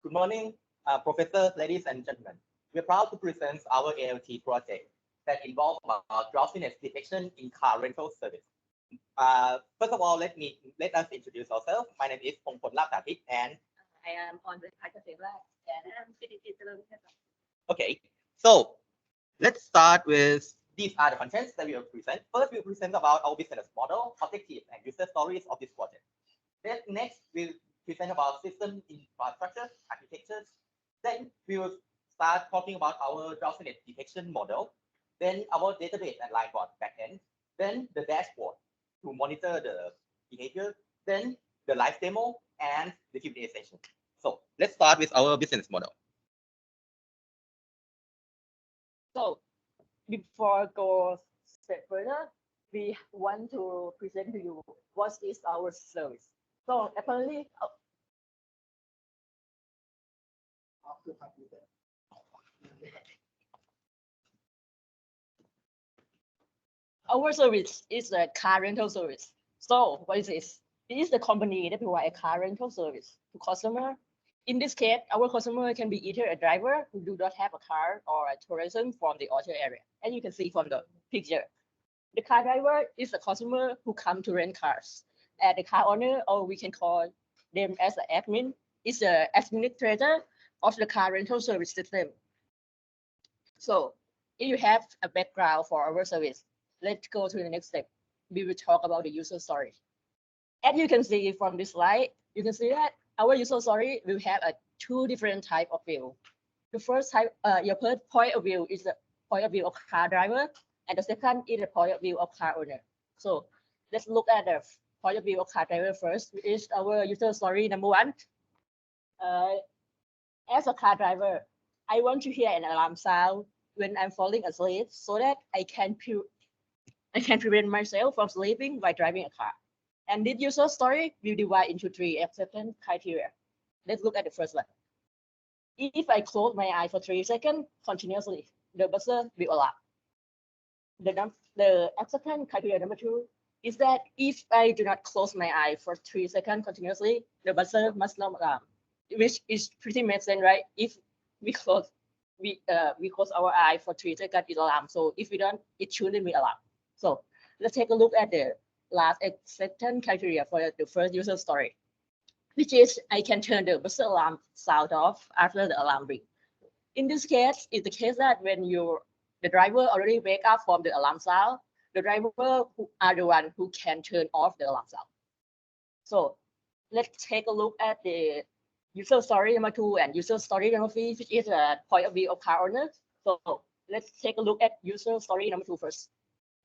Good morning, professors, ladies and gentlemen. We're proud to present our AIoT project that involves drowsiness detection in car rental service. First of all, let us introduce ourselves. My name is Pongpon Laptatik, and I am on the and I'm okay. So let's start with these are the contents that we will present. First, we'll present about our business model, objectives, and user stories of this project. Then next, we'll present about system infrastructure, architectures. Then we will start talking about our drowsiness detection model. Then our database and lineboard backend. Then the dashboard to monitor the behavior. Then the live demo and the Q&A session. So let's start with our business model. So before go step further, we want to present to you what is our service. So apparently, our service is a car rental service. So what is this? It is the company that provide a car rental service to customer. In this case, our customer can be either a driver who do not have a car or a tourism from the Orchard area. As you can see from the picture, the car driver is a customer who come to rent cars. And the car owner, or we can call them as an admin, is the administrator of the car rental service system. So if you have a background for our service, let's go to the next step. We will talk about the user story. As you can see from this slide, you can see that our user story will have two different type of view. The first type, your first point of view is the point of view of car driver, and the second is the point of view of car owner. So let's look at the point of view of car driver first, which is our user story number one. As a car driver, I want to hear an alarm sound when I'm falling asleep so that I can prevent myself from sleeping while driving a car. And this user story will divide into three acceptance criteria. Let's look at the first one. If I close my eye for 3 seconds continuously, the buzzer will alarm. The acceptance criteria number two is that if I do not close my eye for 3 seconds continuously, the buzzer must not alarm, which is pretty makes sense, right? If we close our eye for 3 seconds, it alarm. So if we don't, it shouldn't be alarm. So let's take a look at the last acceptance criteria for the first user story, which is I can turn the buzzer alarm sound off after the alarm rings. In this case, it's the case that when the driver already wake up from the alarm sound, the driver who are the one who can turn off the alarm sound. So let's take a look at the user story number two and user story number three, which is a point of view of car owner. So let's take a look at user story number two first.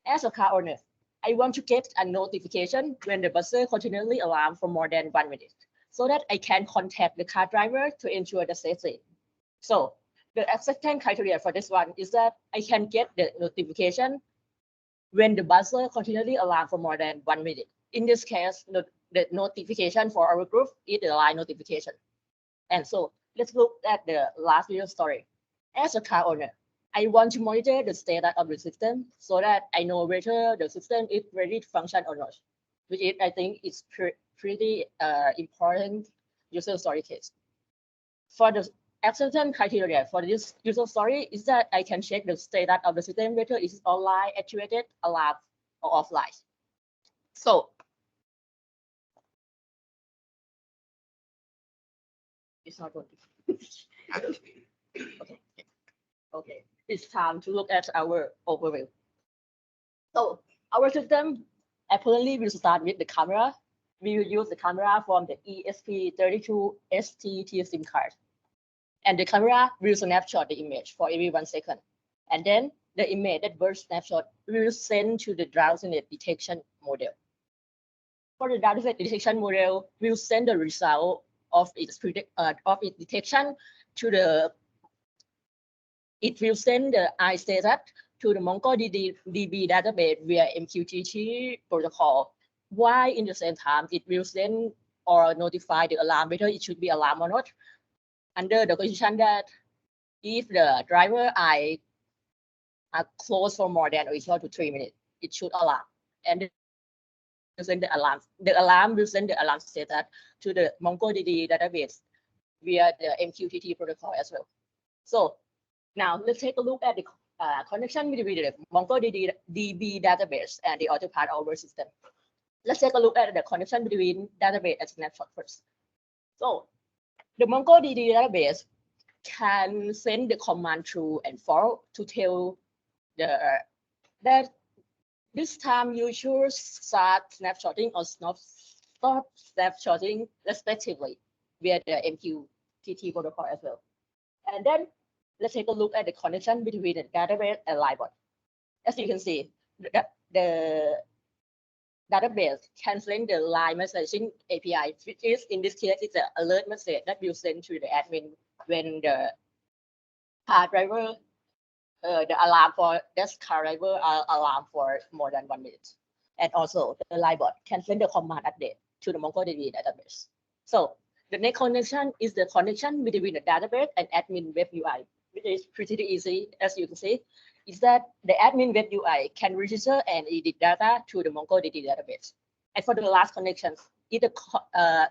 As a car owner, I want to get a notification when the buzzer continually alarm for more than 1 minute, so that I can contact the car driver to ensure the safety. So the acceptance criteria for this one is that I can get the notification when the buzzer continually alarm for more than 1 minute. In this case, the notification for our group is the line notification. And so let's look at the last user story. As a car owner, I want to monitor the status of the system so that I know whether the system is ready to function or not, which is, I think, is pretty important user story case. For the acceptance criteria for this user story is that I can check the status of the system, whether it is online, activated, alarm, or offline. So it's not working. Okay. It's time to look at our overview. So our system apparently will start with the camera. We will use the camera from the ESP32ST SIM card. And the camera will snapshot the image for every 1 second. And then the image that burst snapshot will send to the drowsiness detection model. For the drowsiness detection model, we'll send the result of its detection to the It will send the eye status to the MongoDB database via MQTT protocol, while in the same time, it will send or notify the alarm whether it should be alarm or not, under the condition that if the driver eye are closed for more than or equal to 3 minutes, it should alarm. And send the alarm. The alarm will send the alarm status to the MongoDB database via the MQTT protocol as well. So now let's take a look at the connection between the MongoDB database and the other part of our system. Let's take a look at the connection between database and snapshot first. So the MongoDB database can send the command true and false to tell that this time you should start snapshotting or stop snapshotting respectively via the MQTT protocol as well. And then let's take a look at the connection between the database and LineBot. As you can see, the database can send the line messaging API, which is in this case, it's an alert message that will send to the admin when the car driver, the alarm for this car driver are alarm for more than 1 minute. And also the LineBot can send the command update to the MongoDB database. So the next connection is the connection between the database and admin web UI, which is pretty easy, as you can see, is that the admin web UI can register and edit data to the MongoDB database. And for the last connection, is the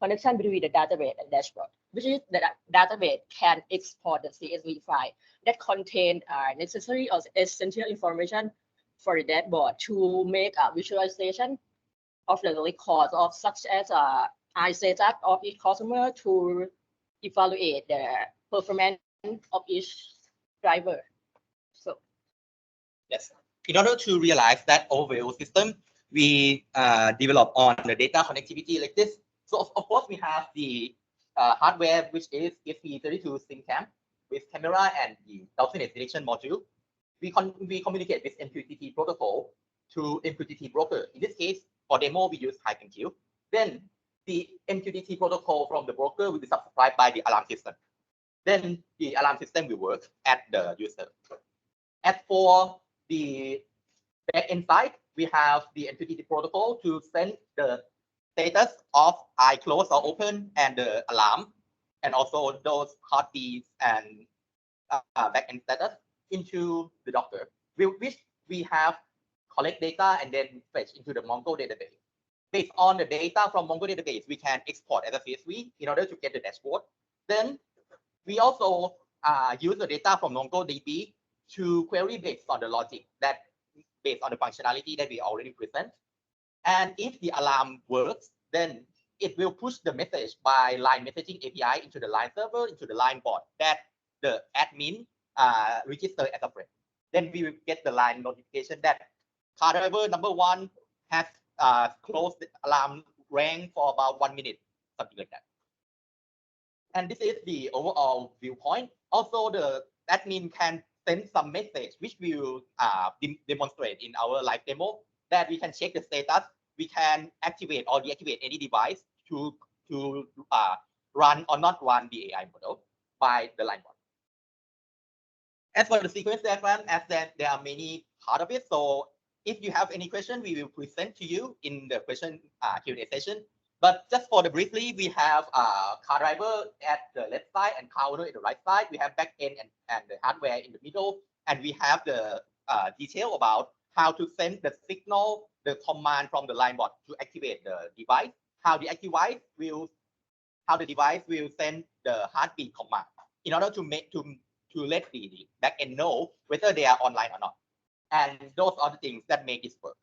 connection between the database and dashboard, which is the database can export the CSV file that contain necessary or essential information for the dashboard to make a visualization of the records of such as I setup of each customer to evaluate the performance of each driver. So yes, in order to realize that overall system, we develop on the data connectivity like this. So of course we have the hardware, which is ESP32 SymCam with camera and the Drowsiness detection module. We communicate with MQTT protocol to MQTT broker. In this case, for demo, we use HiveMQ. Then the MQTT protocol from the broker will be subscribed by the alarm system. Then the alarm system will work at the user. As for the backend side, we have the MQTT protocol to send the status of I close or open and the alarm, and also those heartbeats and backend status into the Docker, which we have collect data and then fetch into the Mongo database. Based on the data from Mongo database, we can export as a CSV in order to get the dashboard. Then we also use the data from MongoDB to query based on the logic that based on the functionality that we already present. And if the alarm works, then it will push the message by line messaging API into the line server, into the line bot that the admin register as a friend. Then we will get the line notification that car driver number 1 has closed the alarm rang for about 1 minute, something like that. And this is the overall viewpoint. Also, the admin can send some message, which we will demonstrate in our live demo, that we can check the status. We can activate or deactivate any device to run or not run the AI model by the line bot. As for the sequence diagram, as then there are many part of it. So if you have any question, we will present to you in the question Q&A session. But just for the briefly, we have car driver at the left side and car owner in the right side. We have back end and the hardware in the middle. And we have the detail about how to send the signal, the command from the line bot to activate the device, how the device will send the heartbeat command in order to let the back end know whether they are online or not. And those are the things that make it work.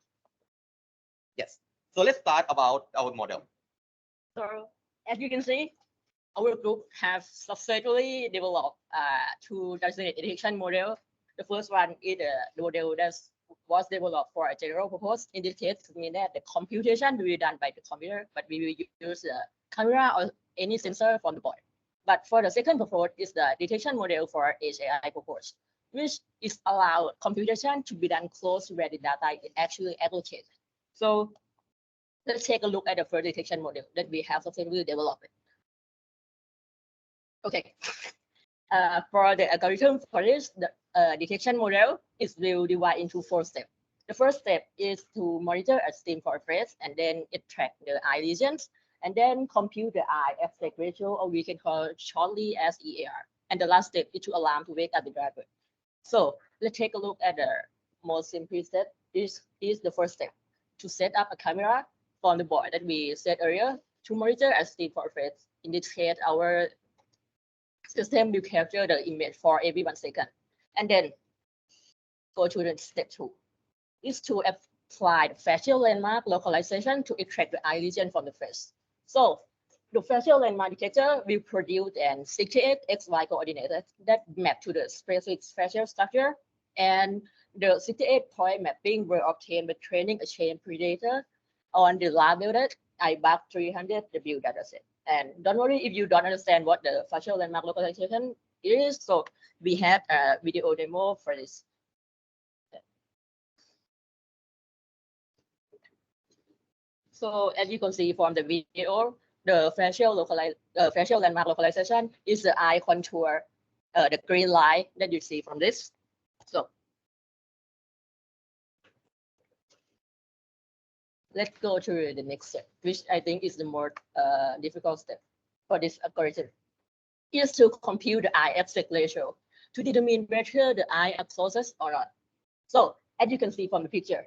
Yes. So let's start about our model. So as you can see, our group has successfully developed two Drowsiness detection model. The first one is the model that was developed for a general purpose. In this case, it means that the computation will be done by the computer, but we will use the camera or any sensor from the board. But for the second purpose is the detection model for edge AI purpose, which is allow computation to be done close to where the data is actually allocated. So let's take a look at the first detection model that we have successfully developed. Okay. For the algorithm for this, the detection model is will divide into 4 steps. The first step is to monitor a stream for phrase, and then it tracks the eye lesions, and then compute the eye aspect ratio, or we can call it shortly as EAR. And the last step is to alarm to wake up the driver. So let's take a look at the most simple step. This is the first step, to set up a camera from the board that we said earlier to monitor a stream for phrase. In this case, our system will capture the image for every 1 second. And then go to the step 2, is to apply the facial landmark localization to extract the eye region from the face. So the facial landmark detector will produce an 68 XY coordinates that map to the specific facial structure, and the 68-point mapping were obtained by training a chain predator on the lab-built IBAC 300W dataset. And don't worry if you don't understand what the facial landmark localization is. So we have a video demo for this. So as you can see from the video, the facial landmark localization is the eye contour, the green line that you see from this. So let's go to the next step, which I think is the more difficult step for this algorithm, is to compute the eye aspect ratio to determine whether the eye are closest or not. So as you can see from the picture,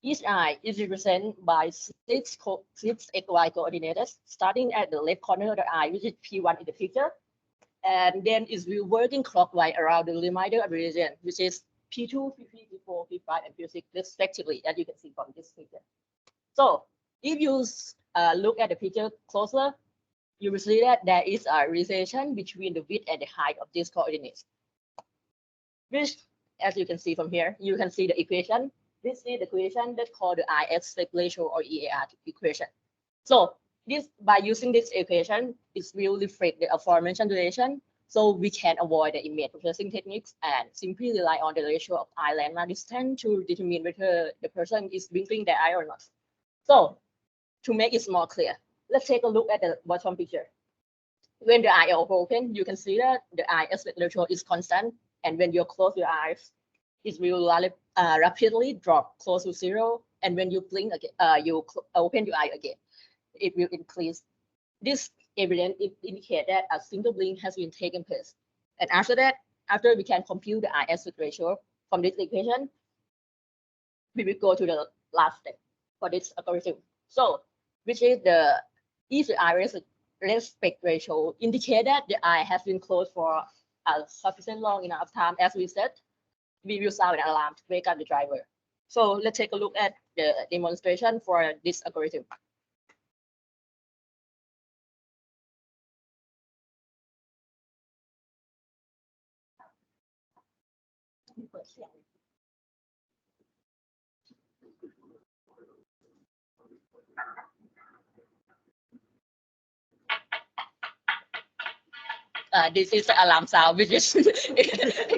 each eye is represented by six XY coordinates, starting at the left corner of the eye, which is P1 in the picture, and then is working clockwise around the remainder of the region, which is P2, P3, P4, P5, and P6, respectively, as you can see from this picture. So if you look at the picture closer, you will see that there is a relation between the width and the height of these coordinates, which, as you can see from here, you can see the equation. This is the equation that's called the eye aspect ratio, or EAR equation. So this, by using this equation, it will reflect the aforementioned relation, so we can avoid the image processing techniques and simply rely on the ratio of eye landmark distance to determine whether the person is blinking their eye or not. So to make it more clear, let's take a look at the bottom picture. When the eye is open, you can see that the eye aspect ratio is constant, and when you close your eyes, it will rapidly drop close to 0. And when you blink again, you open your eye again, it will increase. This evidence indicates that a single blink has been taken place. And after that, after we can compute the eye aspect ratio from this equation, we will go to the last step for this algorithm. So, which is if the eye aspect ratio indicate that the eye has been closed for a sufficient long enough time, as we said, we will sound an alarm to wake up the driver. So let's take a look at the demonstration for this algorithm. This is the alarm sound, which is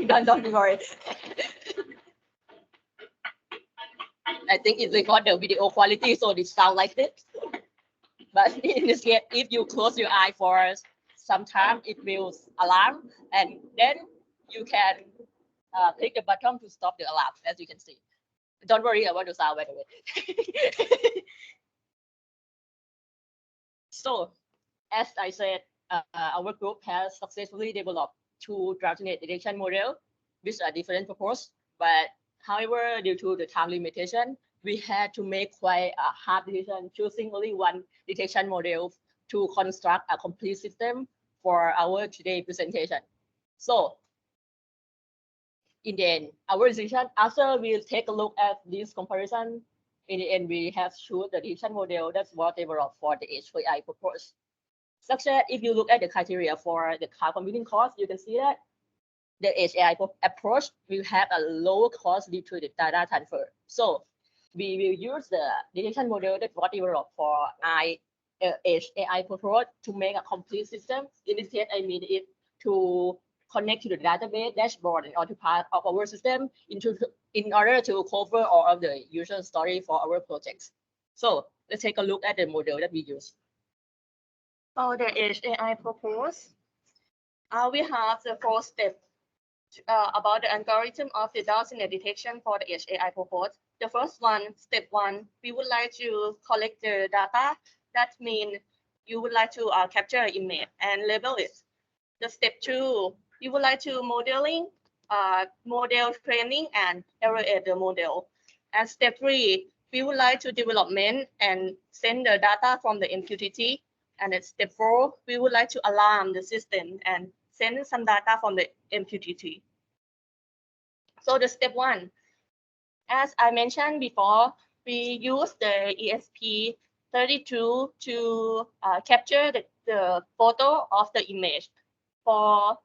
don't worry. I think it's because the video quality, so it sounds like this. But in this case, if you close your eye for some time, it will alarm, and then you can click the button to stop the alarm, as you can see. Don't worry about the sound, by the way. So, as I said, our group has successfully developed 2 drowsiness detection models, which are different purposes. But however, due to the time limitation, we had to make quite a hard decision, choosing only one detection model to construct a complete system for our today presentation. So, in the end, our decision, after we take a look at this comparison, in the end, we have chosen the detection model that's what developed for the edge AI purpose. Such that if you look at the criteria for the cloud computing cost, you can see that the edge AI approach will have a lower cost due to the data transfer. So we will use the detection model that was developed for edge AI approach to make a complete system. In this case, I mean it to connect to the database dashboard and other part of our system in order to cover all of the user story for our projects. So let's take a look at the model that we use. For the edge AI purpose, we have the 4 steps about the algorithm of the drowsiness detection for the edge AI purpose. The first one, step 1, we would like to collect the data. That means you would like to capture an image and label it. The step 2, you would like to model training and evaluate the model. And step 3, we would like to development and send the data from the MQTT. And at step 4, we would like to alarm the system and send some data from the MQTT. So the step 1, as I mentioned before, we use the ESP32 to capture the photo of the image for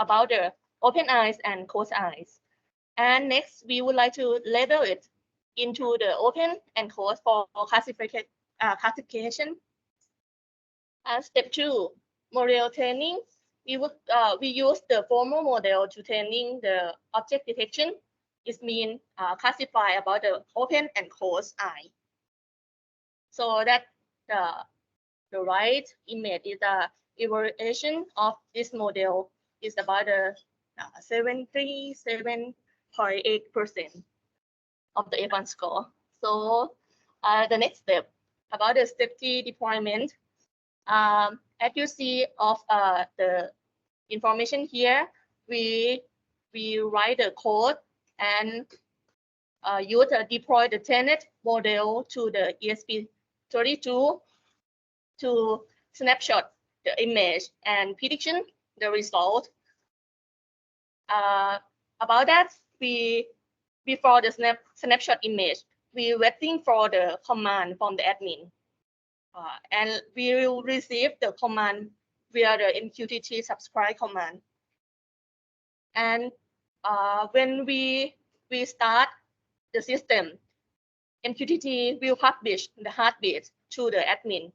about the open eyes and closed eyes. And next, we would like to label it into the open and closed for classification. Step 2, model training. We use the formal model to training the object detection. It means classify about the open and closed eye. So that the right image is the evaluation of this model is about 77.8% of the F1 score. So the next step about the safety deployment. As you see of the information here, we write the code and use deploy the tenant model to the ESP32 to snapshot the image and prediction the result. About that, before the snapshot image, we waiting for the command from the admin. And we will receive the command via the MQTT subscribe command. And when we start the system, MQTT will publish the heartbeat to the admin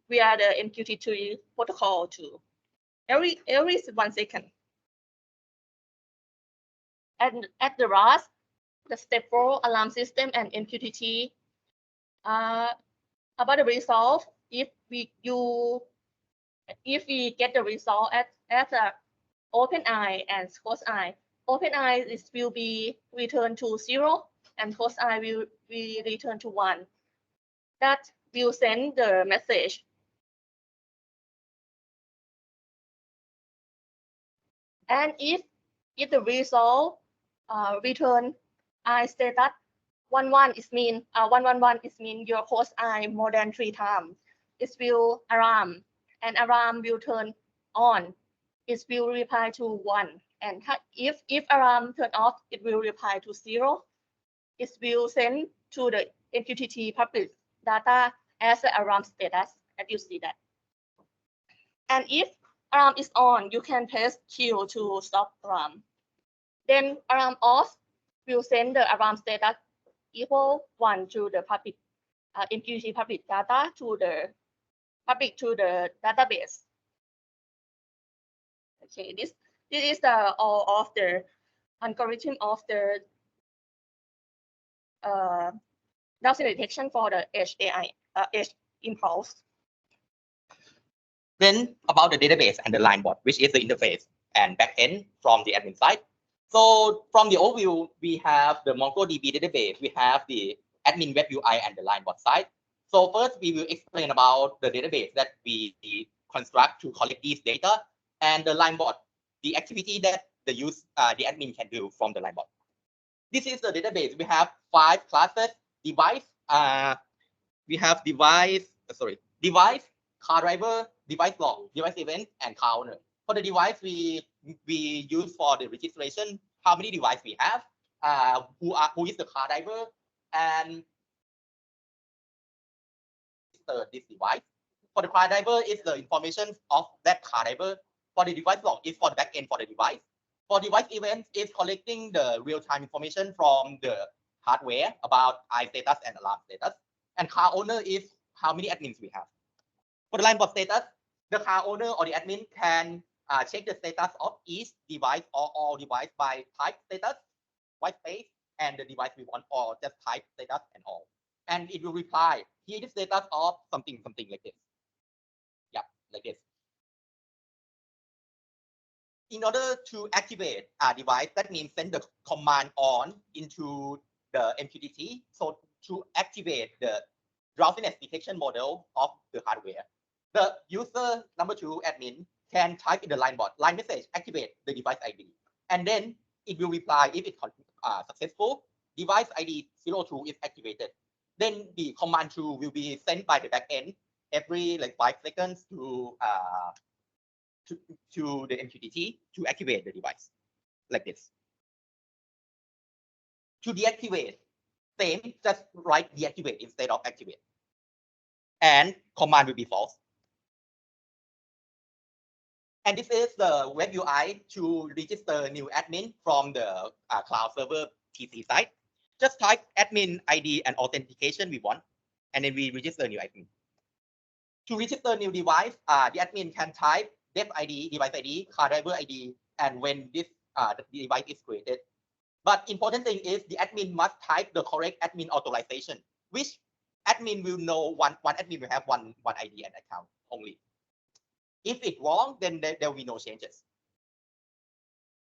via the MQTT protocol too. Every 1 second. And at the last, the step 4 alarm system and MQTT. About the result, if we get the result as a open eye and closed eye, open eye will be returned to 0 and closed eye will be returned to 1. That will send the message. And if the result return eye status 111 is mean 111 is mean your closed eye more than 3 times. It will alarm and alarm will turn on. It will reply to 1. And if alarm turn off, it will reply to 0. It will send to the MQTT public data as the alarm status, as you see that. And if alarm is on, you can press Q to stop alarm. Then alarm off will send the alarm status equal 1 to the public MQTT public data to the database. Okay, this is the all of the algorithm of the Drowsiness detection for the edge AI edge impulse. Then about the database and the line bot, which is the interface and backend from the admin side. So from the overview, we have the MongoDB database, we have the admin web UI and the line bot side. So first we will explain about the database that we construct to collect these data, and the line bot, the activity that the admin can do from the line bot. This is the database. We have 5 classes: device, we have device, car driver, device log, device event, and car owner. For the device, we use for the registration how many devices we have, who is the car driver, and this device. For the car driver, is the information of that car driver. For the device log, is for the backend for the device. For device events, is collecting the real-time information from the hardware about eye status and alarm status. And car owner is how many admins we have. For the line bot status, the car owner or the admin can check the status of each device or all device by type status, white space, and the device we want, or just type status and all. And it will reply, here is the status of something like this. Yeah, like this. In order to activate a device, that means send the command on into the MQTT. So to activate the drowsiness detection model of the hardware, the user number 2 admin can type in the line bot, line message, activate the device ID, and then it will reply if it's successful. Device ID 02 is activated. Then the command 2 will be sent by the backend every like 5 seconds to to the MQTT to activate the device, like this. To deactivate, same, just write deactivate instead of activate. And command will be false. And this is the web UI to register new admin from the cloud server TC side. Just type admin ID and authentication we want, and then we register new admin. To register new device, the admin can type dev ID, device ID, car driver ID, and when this the device is created. But important thing is the admin must type the correct admin authorization, which admin will know one admin will have one ID and account only. If it's wrong, then there will be no changes.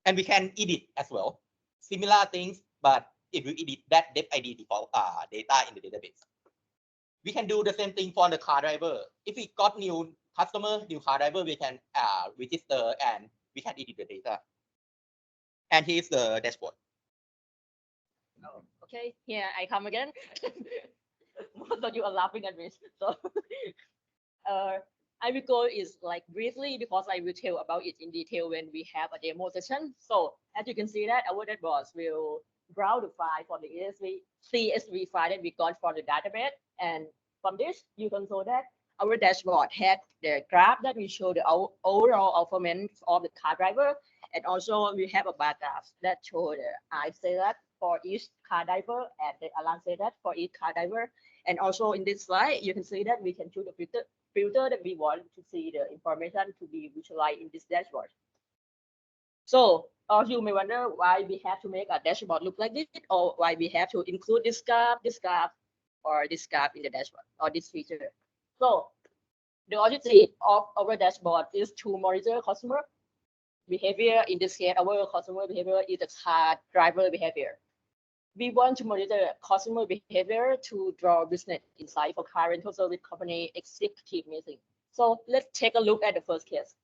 And we can edit as well. Similar things, but it will edit that dev ID default data in the database. We can do the same thing for the car driver. If we got new customer, new car driver, we can register and we can edit the data. And here's the dashboard. Oh, okay, here I come again. Most of you are laughing at me. So I will go is like briefly because I will tell about it in detail when we have a demo session. So as you can see that our dashboard will browse the file from the CSV file that we got from the database. And from this, you can show that our dashboard had the graph that we show the overall performance of the car driver. And also we have a bar graph that show the I say that for each car driver and the alarm say that for each car driver. And also in this slide, you can see that we can choose the filter that we want to see the information to be visualized in this dashboard. So you may wonder why we have to make a dashboard look like this, or why we have to include this graph, or this graph in the dashboard, or this feature. So the objective of our dashboard is to monitor customer behavior. In this case, our customer behavior is the car driver behavior. We want to monitor customer behavior to draw business insight for car rental service company executive meeting. So let's take a look at the first case.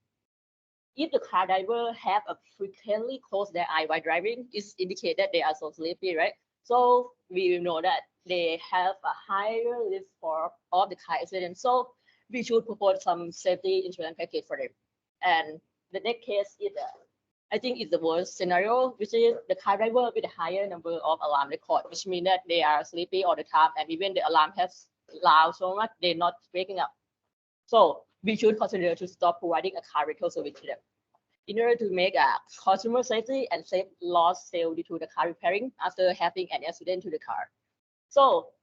If the car driver have a frequently close their eye while driving, it's indicated that they are so sleepy, right? So we will know that they have a higher risk of the car accident. So we should propose some safety insurance package for them. And the next case is I think it's the worst scenario, which is the car driver with a higher number of alarm record, which means that they are sleepy all the time, and even the alarm has loud so much, they're not waking up. So we should consider to stop providing a car rental service to them. In order to make a customer safety and save lost sale due to the car repairing after having an accident to the car. So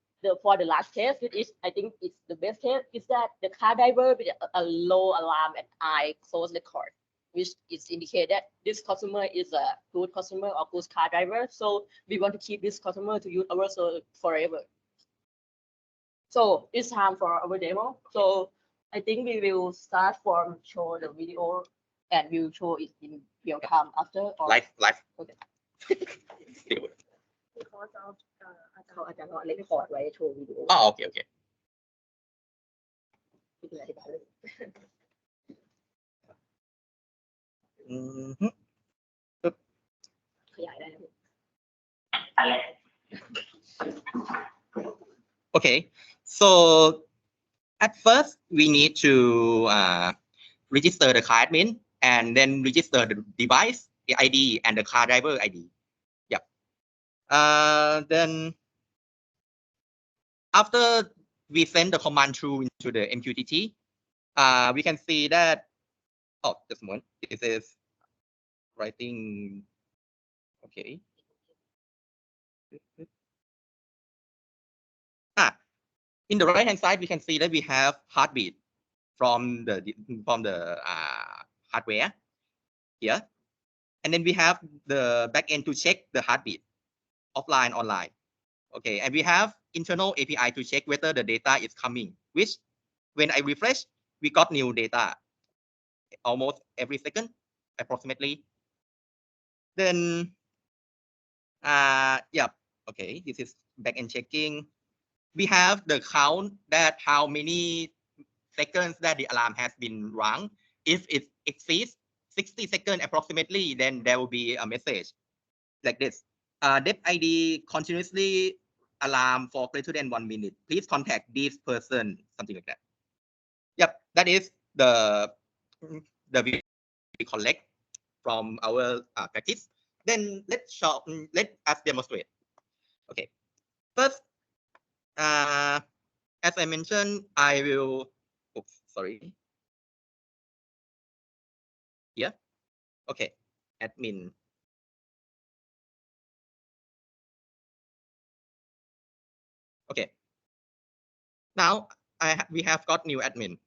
for the last case, which is I think it's the best case, is that the car driver with a low alarm and eye close record, which is indicate that this customer is a good customer or good car driver. So we want to keep this customer to use our service forever. So it's time for our demo. So I think we will start from show the video and we'll show it in real time after. Or... Live. Okay. Because of เขาอาจจะเล่นคอร์ดไว้โชว์วิดีโอ Oh, okay. ไม่เป็นไรอธิบายเลย ขยายได้นะ Okay, so at first we need to register the car admin and then register the device, the ID, and the car driver ID. Yep. Then after we send the command through into the MQTT, we can see that, oh, just a moment, this is writing, okay. In the right hand side, we can see that we have heartbeat from the hardware here, and then we have the backend to check the heartbeat offline, online. Okay, and we have internal API to check whether the data is coming, which when I refresh, we got new data almost every second, approximately. Then, yeah, okay, this is backend checking. We have the count that how many seconds that the alarm has been rung. If it exceeds 60 seconds approximately, then there will be a message like this. Dev ID continuously alarm for greater than 1 minute. Please contact this person, something like that. Yep, that is the we collect from our practice. Then let us demonstrate. Okay, first, as I mentioned, I will. Oops, sorry. Yeah. Okay. Admin. Okay. Now we have got new admin.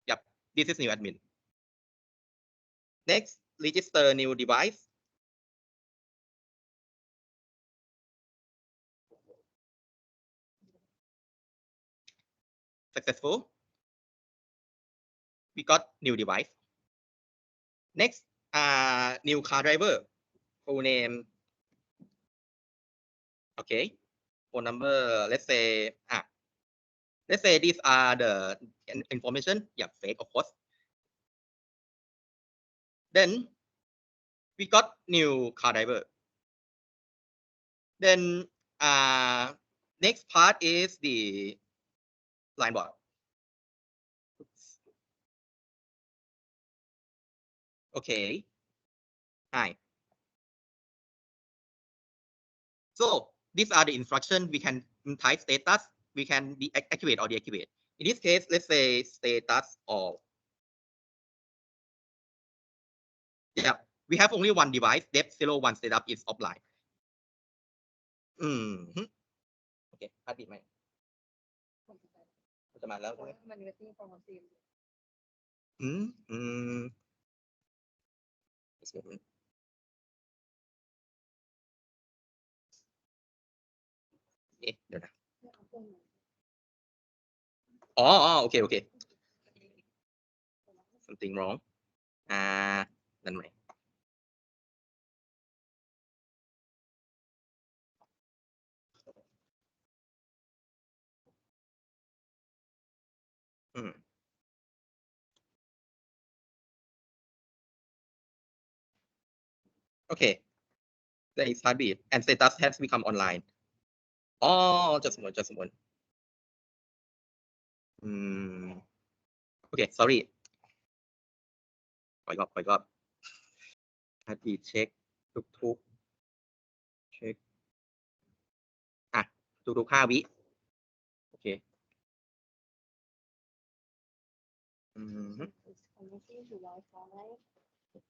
Yep. This is new admin. Next, register new device. Successful. We got new device. Next, new car driver. Full name. Okay. Phone number. Let's say these are the information. Yeah, fake of course. Then we got new car driver. Then next part is the line board. Okay. Hi. So these are the instructions. We can type status. We can activate or deactivate. In this case, let's say status all. Yeah, we have only one device. Dep01 setup is offline.โอเคพาดบิดไหมจะมาแล้วใช่ไหมเอ๊ะเดี๋ยวนะอ๋อโอเค something wrong นั่นไหมOkay, there is heartbeat and status has become online. Oh, just a moment. Okay, sorry. ขออีกรอบ heartbeat เช็คทุกเช็คทุก5 วิโอเค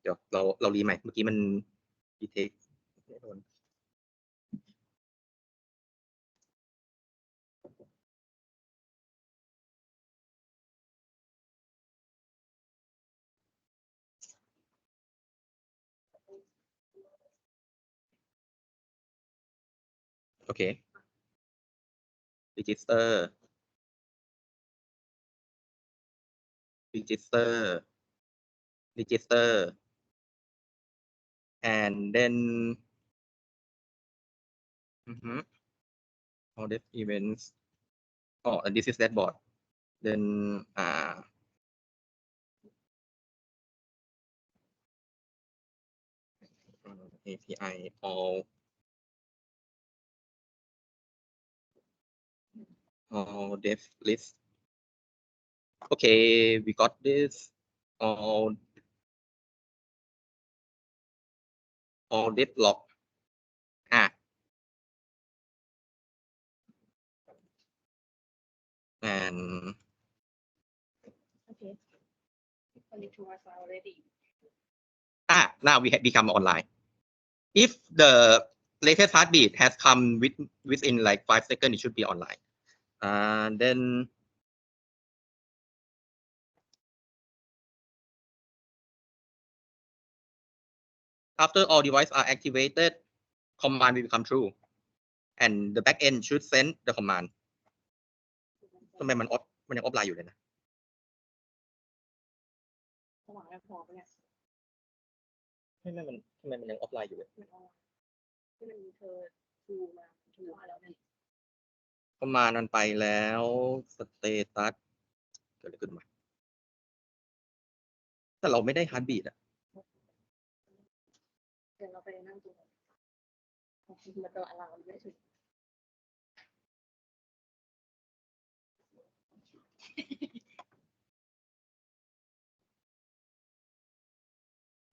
เดี๋ยวเรารีใหม่เมื่อกี้มันดีเทคไม่โดนโอเค register and then all the events. Oh, and this is dashboard. Then API all dev list. Okay, we got this all dev log. And okay, only 2 hours already. Now we have become online. If the latest heartbeat has come within like 5 seconds, it should be online. And then after all devices are activated, command will become true, and the backend should send the command. ทำไมมันยังออฟไลน์อยู่เลยนะทำไมมันยังออฟไลน์อยู่เลยประมาณมันไปแล้วสเตตัสเกิดอะไรขึ้นมาแต่เราไม่ได้ฮาร์ดบีทอ่ะเดี๋ยวเราไปนั่งดูมันตัวอะไรไม่ถึง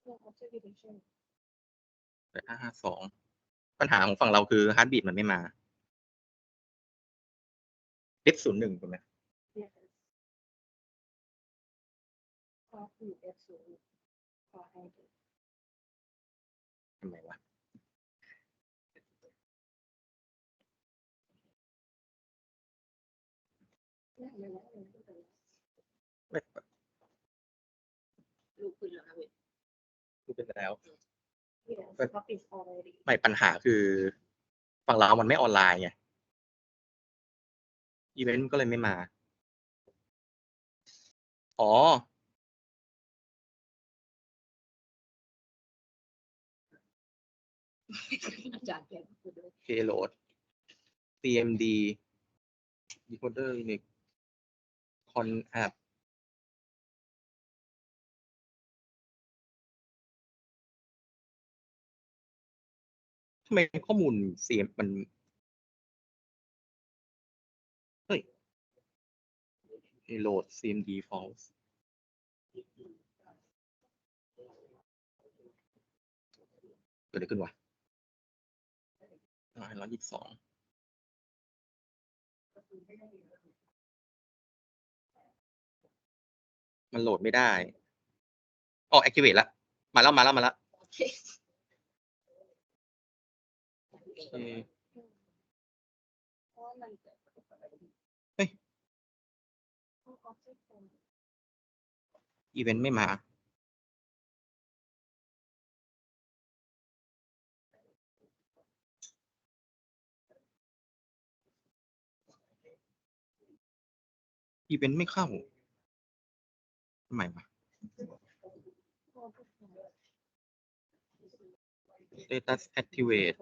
ปัญหาของฝั่งเราคือฮาร์ดบีทมันไม่มาดิฟ01ถูกไหมทำไมวะไม่ ลูกขึ้นแล้วนะเว้ย ดูเป็นแล้ว Yes, copies already. ไม่ปัญหาคือฝั่งเรามันไม่ออนไลน์ไงอีเวนต์ก็เลยไม่มาอ๋อ อาจารย์แกพูดด้วย payload CMD decoder unit con app ทำไมข้อมูล CM มันเฮ้ย payload CMD false เกิดอะไรขึ้นวะ122มันโหลดไม่ได้อ๋อ activate แล้วมาแล้ว โอเค โอเค เพราะว่ามัน เฮ้ย อีเวนต์ไม่มา อีเวนต์ไม่เข้าทำไมวะ status activate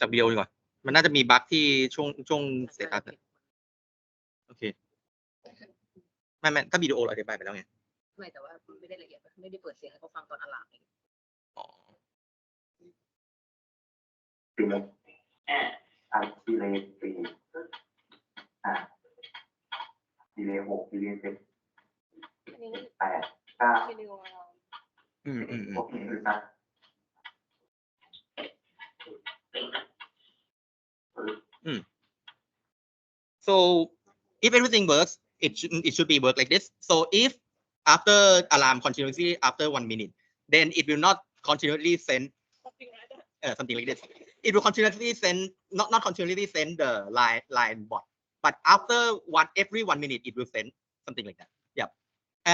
จากวิดีโอดีกว่ามันน่าจะมีบั๊กที่ช่วง status อะโอเคไม่ถ้าวิดีโอเราอธิบายไปแล้วไง ไม่แต่ว่าไม่ได้ละเอียดไม่ได้เปิดเสียงให้เขาฟังตอนอะลามเอง อ๋อ ดีเลยดีเลย4ดีเลย6ดีเลย7 อันนี้ 8 9 วิดีโอเรา โอเคคือครับ so if everything works it should be work like this so if after alarm continuously after 1 minute then it will not continuously send something like this it will continuously send not continuously send the line bot but after every 1 minute it will send something like that yep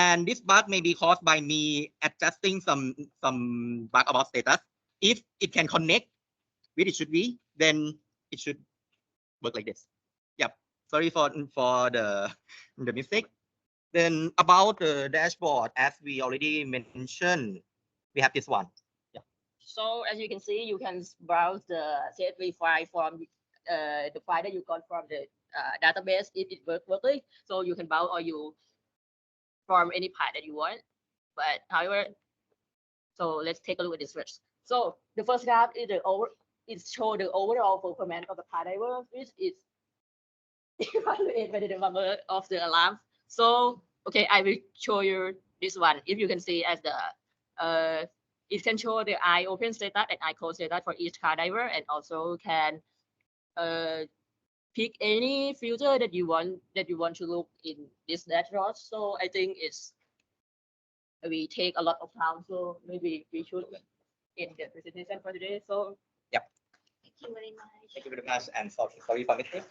and this bug may be caused by me adjusting some bug about status if it can connect with it should be then it should work like this yep sorry for the mistake then about the dashboard as we already mentioned we have this one. So as you can see, you can browse the CSV file from the file that you got from the database if it works correctly. So you can browse or you form any part that you want. But however, so let's take a look at this first. So the first graph is it show the overall performance of the part diver, which is evaluated by the number of the alarms. So okay, I will show you this one. If you can see as the it can show the eye open status and eye close status for each car diver, and also can pick any filter that you want to look in this dashboard. So I think we take a lot of time, so maybe we should end the presentation for today. So yep, thank you very much. Thank you very much and sorry for mistake.